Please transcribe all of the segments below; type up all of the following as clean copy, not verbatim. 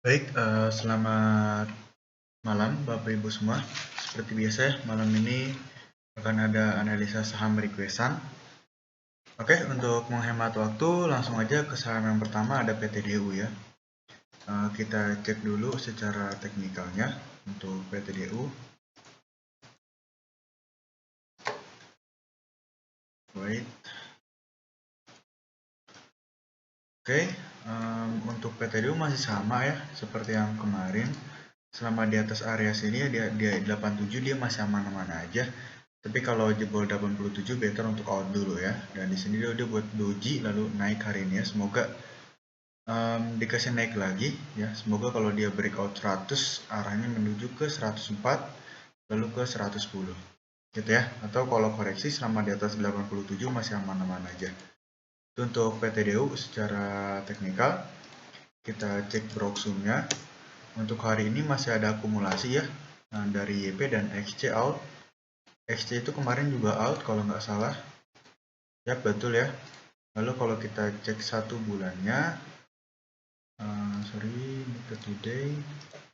Baik, selamat malam Bapak Ibu semua. Seperti biasa, malam ini akan ada analisa saham requestan. Oke, untuk menghemat waktu, langsung aja ke saham yang pertama ada PTDU ya. Kita cek dulu secara teknikalnya untuk PTDU. Wait. Oke, untuk PTDU masih sama ya, seperti yang kemarin. Selama di atas area sini ya, dia 87 dia masih aman-aman aja. Tapi kalau jebol 87 better untuk out dulu ya. Dan di sini dia buat doji lalu naik hari ini ya. Semoga dikasih naik lagi ya. Semoga kalau dia breakout 100 arahnya menuju ke 104 lalu ke 110 gitu ya. Atau kalau koreksi selama di atas 87 masih aman-aman aja. Itu untuk PTDU secara teknikal. Kita cek Broxum-nya. Untuk hari ini masih ada akumulasi ya. Dari YP dan XC out. XC itu kemarin juga out kalau nggak salah. Ya betul ya. Lalu kalau kita cek 1 bulannya, ini ke today,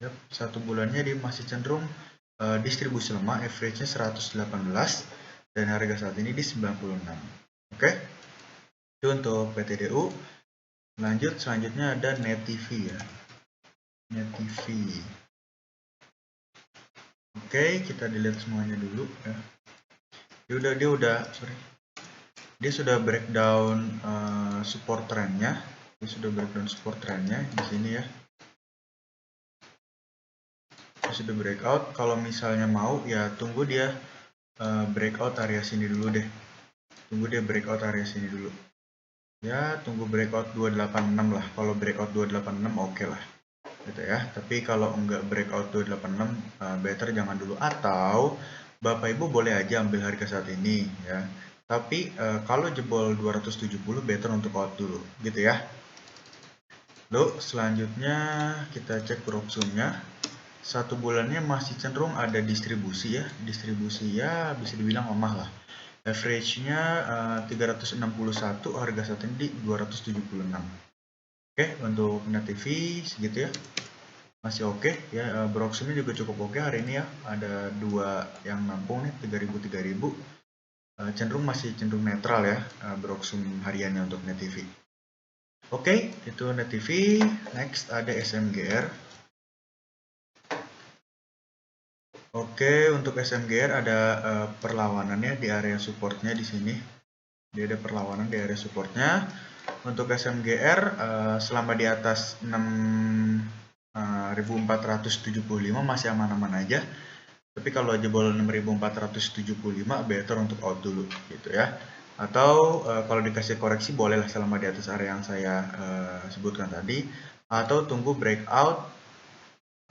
yep, 1 bulannya dia masih cenderung distribusi lemah, average-nya 118 dan harga saat ini di 96. Oke, itu untuk PTDU. Lanjut, selanjutnya ada NetTV ya. NetTV. Oke, kita dilihat semuanya dulu ya. Dia sudah breakdown support trendnya. Dia sudah breakdown support trendnya di sini ya. Dia sudah breakout. Kalau misalnya mau ya tunggu dia breakout area sini dulu deh. Tunggu dia breakout area sini dulu. Ya, tunggu breakout 286 lah. Kalau breakout 286 oke lah. Gitu ya. Tapi kalau enggak breakout 286 better jangan dulu, atau Bapak Ibu boleh aja ambil harga saat ini ya. Tapi kalau jebol 270 better untuk out dulu gitu ya. Lalu selanjutnya kita cek Broxum-nya. 1 bulannya masih cenderung ada distribusi ya. Distribusi ya bisa dibilang lemah lah. Average-nya 361, harga saat ini di 276. Oke, untuk NetTV segitu ya. Masih oke ya. Broxum-nya juga cukup oke hari ini ya. Ada 2 yang nampung nih, 3000 cenderung masih cenderung netral ya Broxum hariannya untuk NetTV. Oke, itu NetTV. Next ada SMGR. Oke, untuk SMGR ada perlawanannya di area supportnya di sini. Dia ada perlawanan di area supportnya. Untuk SMGR selama di atas 6.475 masih aman-aman aja. Tapi kalau jebol 6.475 better untuk out dulu gitu ya. Atau kalau dikasih koreksi bolehlah selama di atas area yang saya sebutkan tadi. Atau tunggu breakout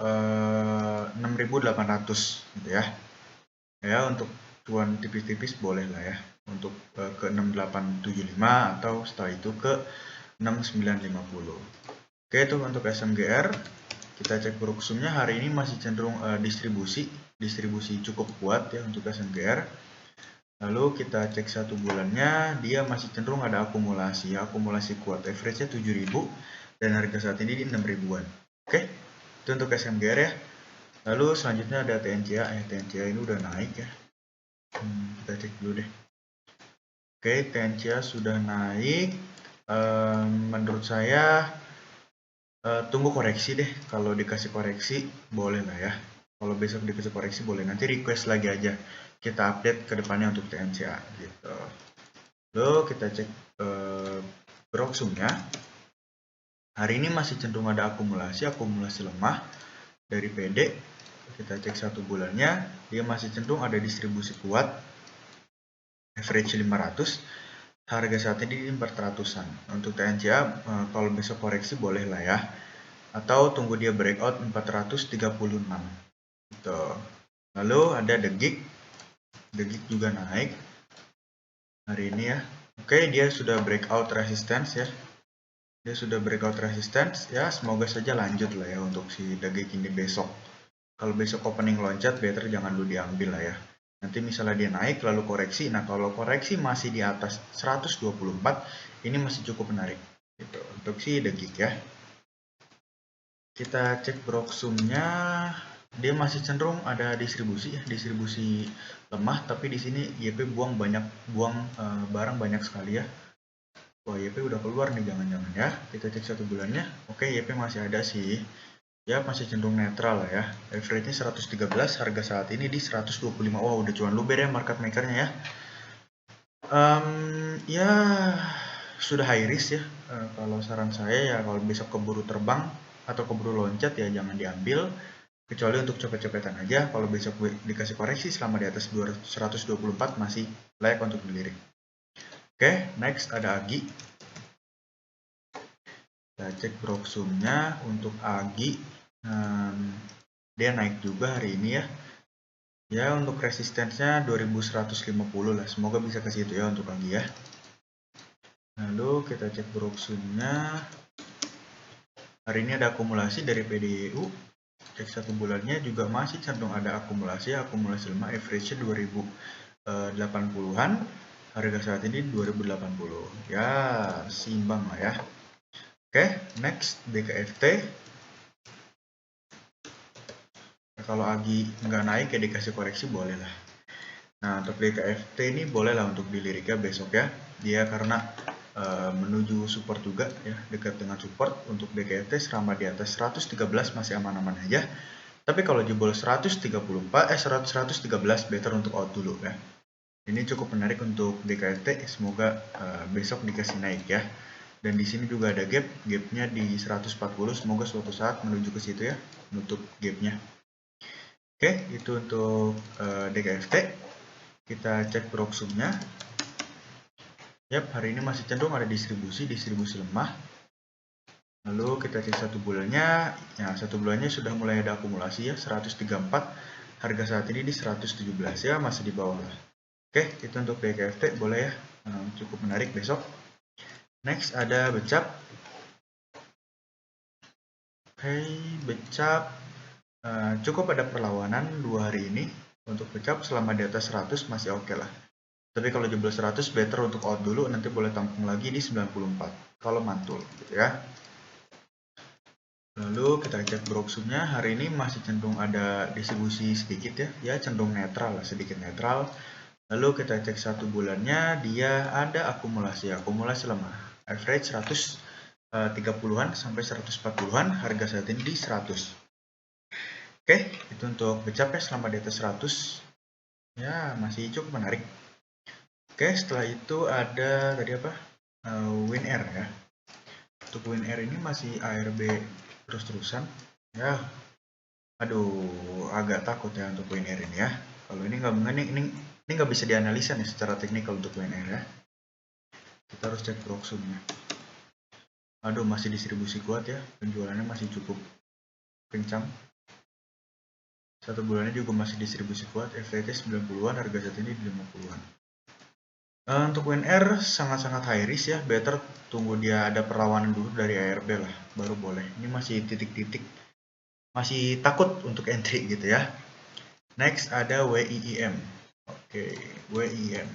6.800 gitu ya. Ya untuk cuan tipis-tipis boleh lah ya. Untuk ke 6875 atau setelah itu ke 6950. Oke, itu untuk SMGR. Kita cek Broxum-nya hari ini masih cenderung distribusi cukup kuat ya untuk SMGR. Lalu kita cek 1 bulannya, dia masih cenderung ada akumulasi kuat. Average-nya 7000 dan harga saat ini di 6000-an. Oke, itu untuk SMGR ya. Lalu selanjutnya ada TNCA. TNCA ini udah naik ya. Kita cek dulu deh. Oke, TNCA sudah naik. Menurut saya tunggu koreksi deh. Kalau dikasih koreksi boleh lah ya. Kalau besok dikasih koreksi boleh. Nanti request lagi aja. Kita update ke depannya untuk TNCA gitu. Lalu kita cek Broxum-nya. Hari ini masih cenderung ada akumulasi lemah dari PD. Kita cek 1 bulannya, dia masih cenderung ada distribusi kuat. Average 500. Harga saat ini di 400-an. Untuk TNCA kalau besok koreksi boleh lah ya. Atau tunggu dia breakout 436. Gitu. Lalu ada The Gig. The Gig juga naik hari ini ya. Oke, dia sudah breakout resistance ya. Dia sudah breakout resistance ya. Semoga saja lanjut lah ya untuk si The Gig ini besok. Kalau besok opening loncat, better jangan dulu diambil lah ya. Nanti misalnya dia naik lalu koreksi. Nah, kalau koreksi masih di atas 124, ini masih cukup menarik. Gitu. Untuk si The Gig ya. Kita cek Broksumnya, dia masih cenderung ada distribusi ya, distribusi lemah, tapi di sini YP buang barang banyak sekali ya. Wah, YP udah keluar nih, jangan-jangan ya. Kita cek 1 bulannya. Oke, YP masih ada sih. Ya, masih cenderung netral lah ya. Average-nya 113, harga saat ini di 125. Wah, udah cuan luber ya market maker-nya ya. Ya sudah high risk ya. Kalau saran saya ya kalau besok keburu terbang atau keburu loncat ya jangan diambil, kecuali untuk cepet-cepetan aja. Kalau besok dikasih koreksi selama di atas 124 masih layak untuk dilirik. Oke, next ada Agi. Kita cek Broksumnya. Untuk Agi, dia naik juga hari ini ya. Ya, untuk resistensnya 2150 lah. Semoga bisa ke situ ya untuk Agi ya. Lalu kita cek Broksumnya. Hari ini ada akumulasi dari PDU. Cek 1 bulannya juga masih cenderung ada akumulasi lemah, average-nya 2080-an. Harga saat ini 2080. Ya, seimbang lah ya. Oke, next DKFT. Nah, kalau Agi nggak naik ya dikasih koreksi boleh lah. Nah, untuk DKFT ini boleh lah untuk dilirik ya besok ya. Dia karena menuju support juga ya, dekat dengan support. Untuk DKFT selama di atas 113 masih aman-aman aja. Tapi kalau jebol 113 better untuk out dulu ya. Ini cukup menarik untuk DKFT, semoga besok dikasih naik ya. Dan di sini juga ada gapnya di 140, semoga suatu saat menuju ke situ ya, menutup gapnya. Oke, itu untuk DKFT. Kita cek Broksumnya. Yap, hari ini masih cenderung ada distribusi lemah. Lalu kita cek 1 bulannya. Ya, 1 bulannya sudah mulai ada akumulasi ya, 134. Harga saat ini di 117 ya, masih di bawah lah. Oke, itu untuk DKFT boleh ya, cukup menarik besok. Next ada Becap. Oke, Becap cukup ada perlawanan 2 hari ini. Untuk Becap selama di atas 100 masih oke lah. Tapi kalau jebol 100 better untuk out dulu, nanti boleh tampung lagi di 94 kalau mantul gitu ya. Lalu kita cek Broksumnya, hari ini masih cenderung ada distribusi sedikit ya, ya cenderung netral lah, sedikit netral. Lalu kita cek 1 bulannya, dia ada akumulasi lemah, average 130-an sampai 140-an, harga saat ini di 100. Oke, itu untuk Becap ya, selama di atas 100 ya masih cukup menarik. Oke, setelah itu ada tadi apa? WinR ya. Untuk WinR ini masih ARB terus-terusan ya. Aduh, agak takut ya untuk WinR ini ya. Kalau ini nggak bisa dianalisa nih secara teknikal untuk WinR ya. Kita harus cek Broksumnya. Aduh, masih distribusi kuat ya. Penjualannya masih cukup kencang. 1 bulannya juga masih distribusi kuat. FVT 90-an, harga saat ini di 50-an. Untuk WinR sangat-sangat high risk ya, better tunggu dia ada perlawanan dulu dari ARB lah, baru boleh. Ini masih titik-titik, masih takut untuk entry gitu ya. Next ada WIIM. Oke, WIIM.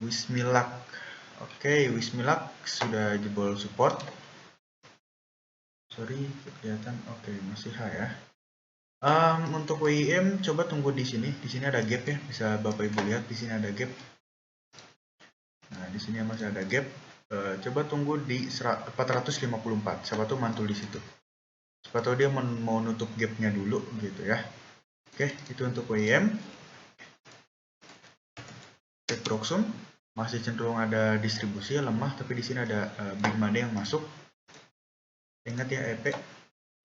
Wismilak. Oke, Wismilak sudah jebol support. Sorry, kelihatan. Oke, masih high ya. Untuk WIM coba tunggu di sini. Di sini ada gap ya, bisa Bapak Ibu lihat di sini ada gap. Nah, di sini masih ada gap. Coba tunggu di 454. Siapa tuh mantul di situ. Siapa tahu dia mau nutup gapnya dulu gitu ya. Oke, itu untuk WIM. Cek Broksum masih cenderung ada distribusi lemah, tapi di sini ada big money yang masuk. Ingat ya EP.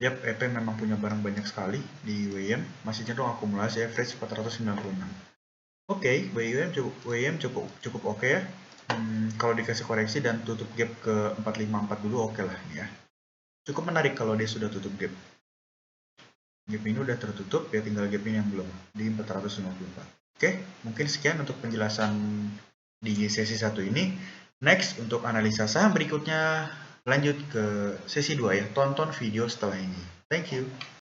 Yap, EP memang punya barang banyak sekali di WIM, masih cenderung akumulasi average 496. Oke, WIM cukup oke ya. Kalau dikasih koreksi dan tutup gap ke 454 dulu oke lah ya. Cukup menarik kalau dia sudah tutup gap. Gap ini udah tertutup, ya tinggal gap ini yang belum di 454. Oke, mungkin sekian untuk penjelasan di sesi 1 ini. Next, untuk analisa saham berikutnya lanjut ke sesi 2 ya, tonton video setelah ini. Thank you.